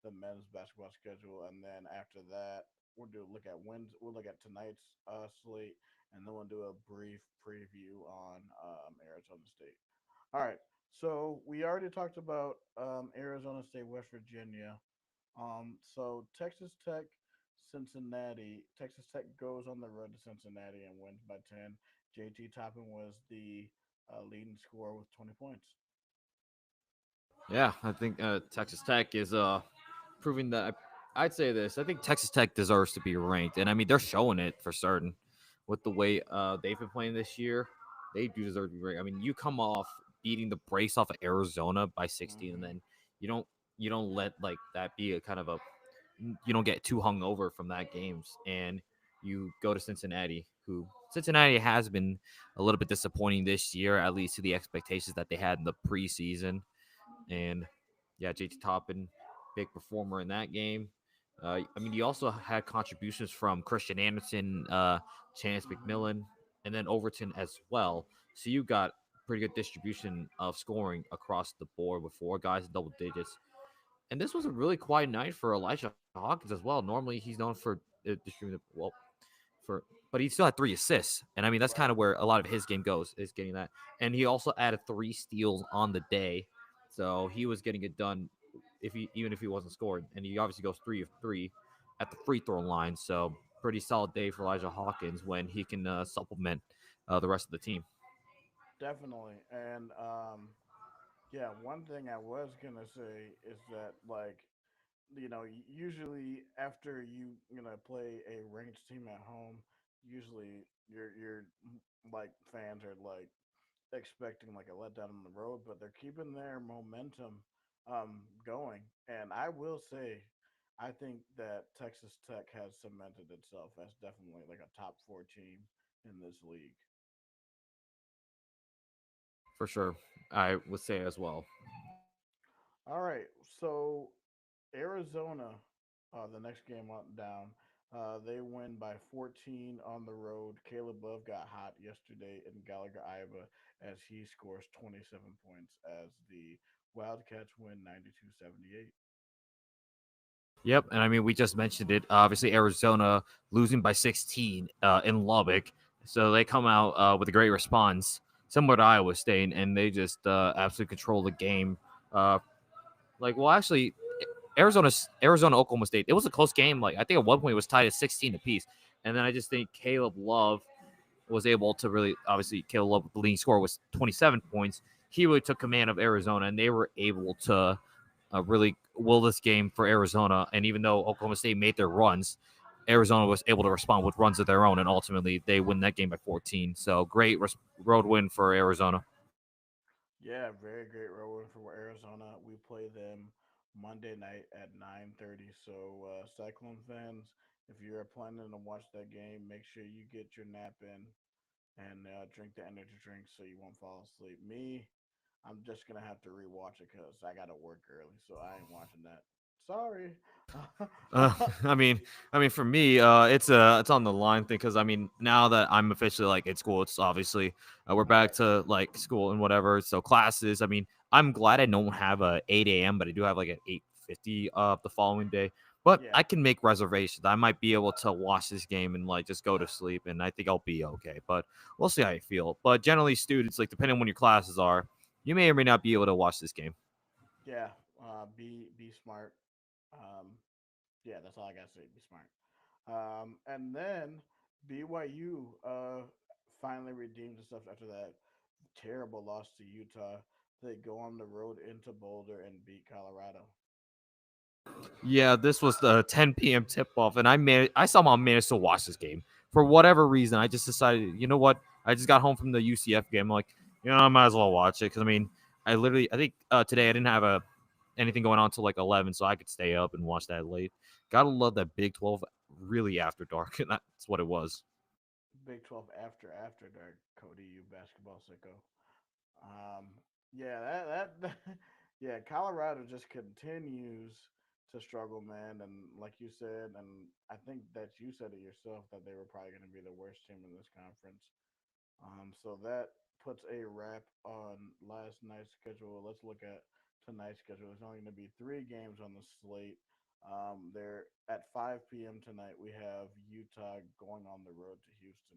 the men's basketball schedule, and then after that, we'll look at tonight's slate, and then we'll do a brief preview on Arizona State. All right. So we already talked about Arizona State, West Virginia. So Texas Tech, Cincinnati. Texas Tech goes on the road to Cincinnati and wins by 10. JT Toppin was the leading scorer with 20 points. Yeah, I think Texas Tech is proving that. I'd say this. I think Texas Tech deserves to be ranked, and I mean they're showing it for certain with the way they've been playing this year. They do deserve to be ranked. I mean, you come off beating the brace off of Arizona by 16, and Hmm. then you don't you don't let like that be a kind of a you don't get too hung over from that games, and you go to Cincinnati, who Cincinnati has been a little bit disappointing this year, at least to the expectations that they had in the preseason. And yeah, JT Toppin, big performer in that game. I mean, you also had contributions from Christian Anderson, Chance Hmm. McMillan, and then Overton as well. So you got pretty good distribution of scoring across the board with four guys in double digits. And this was a really quiet night for Elijah Hawkins as well. Normally, he's known for distributing well for, but he still had three assists, and I mean that's kind Right. of where a lot of his game goes is getting that. And he also added three steals on the day, so he was getting it done if he even if he wasn't scoring. And he obviously goes 3 of 3 at the free throw line, so pretty solid day for Elijah Hawkins when he can supplement the rest of the team. Definitely. And yeah, one thing I was gonna say is that like usually after play a ranked team at home, usually your like fans are like expecting like a letdown on the road, but they're keeping their momentum going. And I will say, I think that Texas Tech has cemented itself as definitely like a top four team in this league. For sure, I would say as well. All right, so Arizona, the next game on down, they win by 14 on the road. Caleb Love got hot yesterday in Gallagher, Iowa, as he scores 27 points as the Wildcats win 92-78. Yep, and I mean we just mentioned it. Obviously, Arizona losing by 16 in Lubbock, so they come out with a great response, similar to Iowa State, and they just absolutely control the game. Uh, well, actually, Arizona Oklahoma State. It was a close game. Like I think at one point it was tied at 16 apiece, and then I just think Caleb Love was able to really obviously Caleb Love, the leading score was 27 points. He really took command of Arizona, and they were able to really will this game for Arizona. And even though Oklahoma State made their runs, Arizona was able to respond with runs of their own, and ultimately they win that game by 14. So great road win for Arizona. Yeah, very great road win for Arizona. We play them Monday night at 9:30. So, Cyclone fans, if you're planning to watch that game, make sure you get your nap in and drink the energy drink so you won't fall asleep. Me, I'm just gonna have to rewatch it because I gotta work early, so I ain't watching that. Sorry. Uh, I mean, for me, it's on the line thing because I mean, now that I'm officially like at school, it's obviously we're back Right. to like school and whatever. So classes. I mean, I'm glad I don't have a 8 a.m., but I do have like an 8:50 the following day. But Yeah. I can make reservations. I might be able to watch this game and like just go to sleep, and I think I'll be okay. But we'll see how you feel. But generally, students like depending on when your classes are, you may or may not be able to watch this game. Yeah. Be smart. Um, yeah, that's all I gotta say. Be smart. And then BYU finally redeemed itself after that terrible loss to Utah. They go on the road into Boulder and beat Colorado. Yeah, this was the 10 p.m. tip off, and I somehow managed to watch this game for whatever reason. I just decided, you know what? I just got home from the UCF game. I'm like, I might as well watch it because I mean, I think today I didn't have anything going on till like 11, so I could stay up and watch that late. Gotta love that Big 12 really after dark, and that's what it was. Big 12 after dark, Cody, you basketball sicko. Um, yeah, that yeah, Colorado just continues to struggle, man. And like you said, and I think that you said it yourself that they were probably going to be the worst team in this conference. So that puts a wrap on last night's schedule. Let's look at tonight's schedule. There's only going to be three games on the slate. They're at 5 p.m. tonight. We have Utah going on the road to Houston.